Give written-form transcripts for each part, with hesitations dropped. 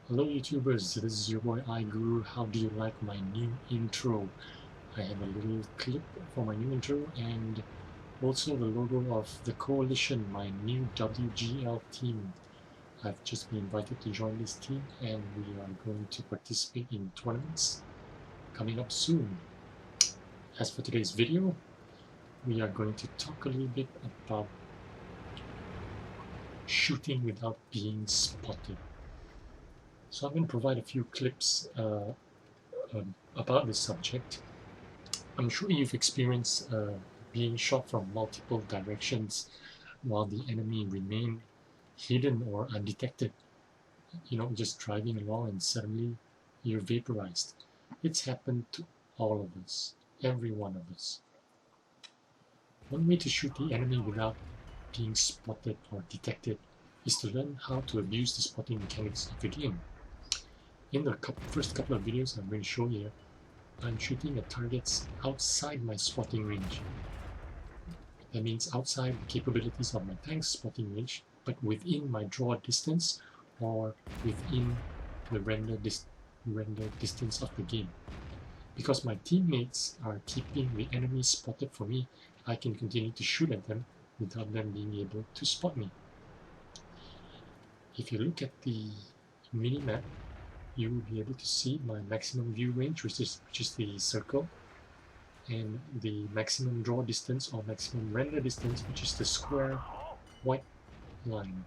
Hello YouTubers, this is your boy iGuru. How do you like my new intro? I have a little clip for my new intro and also the logo of the coalition, my new WGL team. I've just been invited to join this team and we are going to participate in tournaments coming up soon. As for today's video, we are going to talk a little bit about shooting without being spotted. So I'm going to provide a few clips about this subject. I'm sure you've experienced being shot from multiple directions while the enemy remain hidden or undetected. You know, just driving along and suddenly you're vaporized. It's happened to all of us, every one of us. One way to shoot the enemy without being spotted or detected is to learn how to abuse the spotting mechanics of the game. In the first couple of videos I'm going to show you, I'm shooting at targets outside my spotting range. That means outside the capabilities of my tank's spotting range, but within my draw distance or within the render distance of the game. Because my teammates are keeping the enemy spotted for me, I can continue to shoot at them without them being able to spot me. If you look at the mini-map, you will be able to see my maximum view range, which is the circle, and the maximum draw distance or maximum render distance, which is the square white line.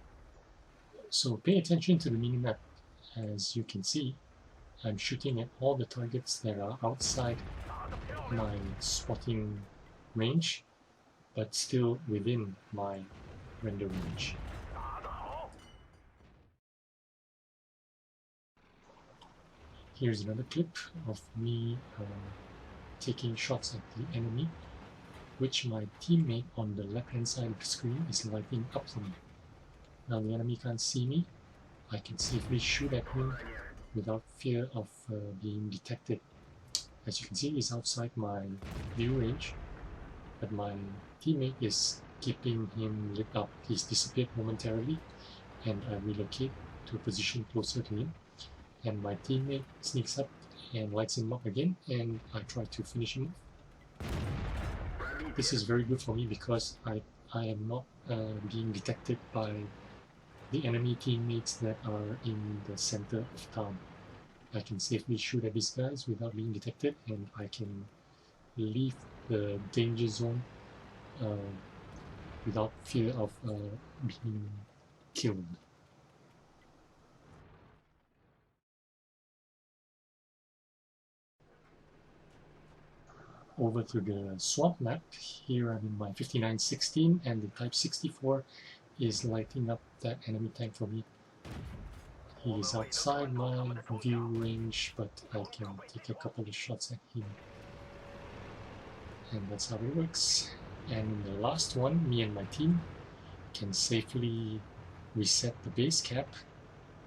So pay attention to the minimap. As you can see, I'm shooting at all the targets that are outside my spotting range, but still within my render range. Here's another clip of me taking shots at the enemy, which my teammate on the left hand side of the screen is lighting up for me. Now the enemy can't see me. I can safely shoot at him without fear of being detected. As you can see, he's outside my view range, but my teammate is keeping him lit up. He's disappeared momentarily, and I relocate to a position closer to him, and my teammate sneaks up and lights him up again, and I try to finish him off. This is very good for me because I am not being detected by the enemy teammates that are in the center of town. I can safely shoot at these guys without being detected, and I can leave the danger zone without fear of being killed. Over to the swamp map. Here I'm in my 5916 and the Type 64 is lighting up that enemy tank for me. He is outside my view range, but I can take a couple of shots at him. And that's how it works. And in the last one, me and my team can safely reset the base cap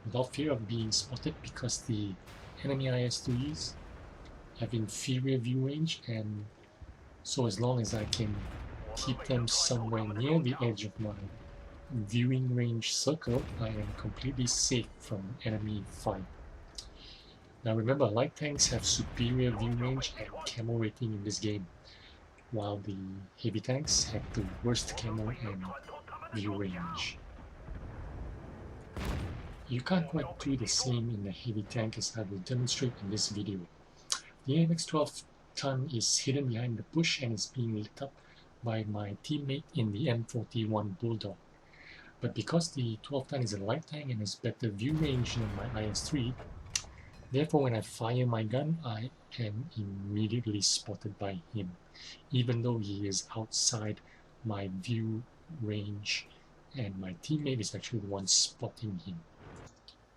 without fear of being spotted because the enemy IS-3s have inferior view range, and so as long as I can keep them somewhere near the edge of my viewing range circle, I am completely safe from enemy fire. Now remember, light tanks have superior view range and camo rating in this game, while the heavy tanks have the worst camo and view range. You can't quite do the same in the heavy tank as I will demonstrate in this video. The AMX 12 ton is hidden behind the bush and is being lit up by my teammate in the M41 Bulldog. But because the 12 ton is a light tank and has better view range than my IS-3, therefore when I fire my gun, I am immediately spotted by him, even though he is outside my view range and my teammate is actually the one spotting him.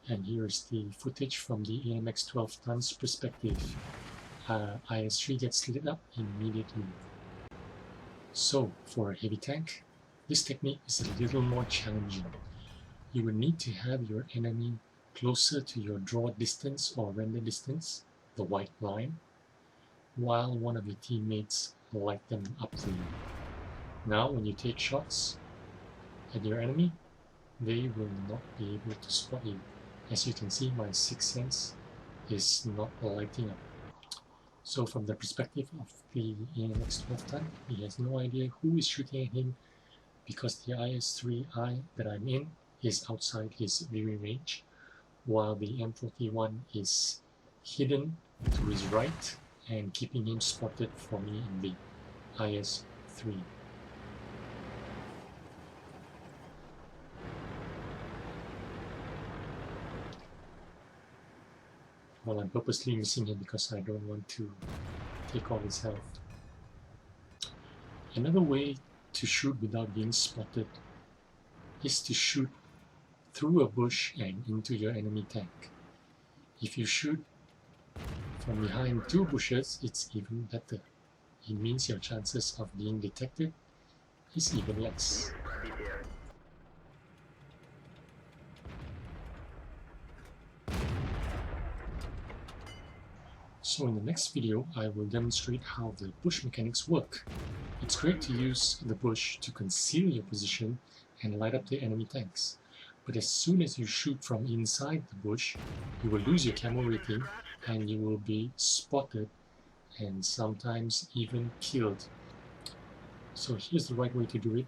And here's the footage from the AMX 12 ton's perspective. IS-3 gets lit up immediately. So, for a heavy tank, this technique is a little more challenging. You will need to have your enemy closer to your draw distance or render distance, the white line, while one of your teammates light them up for you. Now, when you take shots at your enemy, they will not be able to spot you. As you can see, my sixth sense is not lighting up. So from the perspective of the AMX-12 tank, he has no idea who is shooting at him because the IS-3I that I'm in is outside his viewing range, while the M41 is hidden to his right and keeping him spotted for me in the IS-3. Well, I'm purposely missing him because I don't want to take all his health. Another way to shoot without being spotted is to shoot through a bush and into your enemy tank. If you shoot from behind two bushes, it's even better. It means your chances of being detected is even less. So in the next video, I will demonstrate how the bush mechanics work. It's great to use the bush to conceal your position and light up the enemy tanks. But as soon as you shoot from inside the bush, you will lose your camo rating and you will be spotted and sometimes even killed. So here's the right way to do it.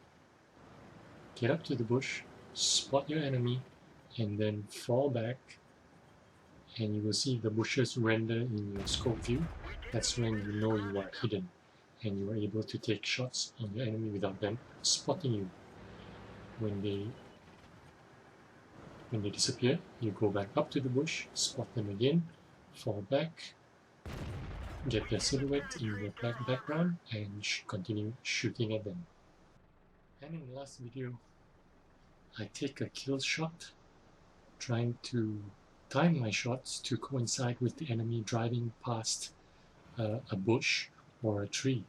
Get up to the bush, spot your enemy, and then fall back, and you will see the bushes render in your scope view. That's when you know you are hidden and you are able to take shots on your enemy without them spotting you. When they disappear, you go back up to the bush, spot them again, fall back, get their silhouette in the black background, and continue shooting at them. And in the last video, I take a kill shot, trying to time my shots to coincide with the enemy driving past a bush or a tree.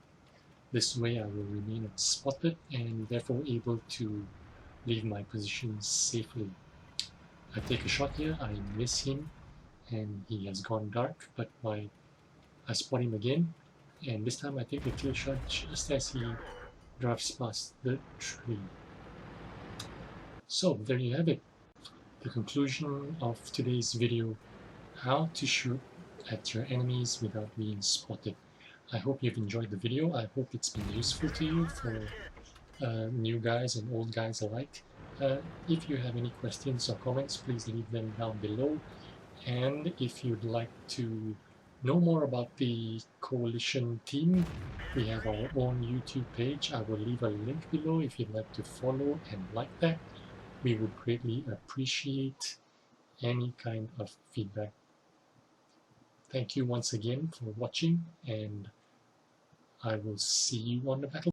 This way I will remain unspotted and therefore able to leave my position safely. I take a shot here, I miss him, and he has gone dark, but I spot him again, and this time I take the kill shot just as he drives past the tree. So there you have it, the conclusion of today's video, how to shoot at your enemies without being spotted. I hope you've enjoyed the video. I hope it's been useful to you for new guys and old guys alike. If you have any questions or comments, please leave them down below. And if you'd like to know more about the coalition team, we have our own YouTube page. I will leave a link below if you'd like to follow and like that. We would greatly appreciate any kind of feedback. Thank you once again for watching, and I will see you on the battle.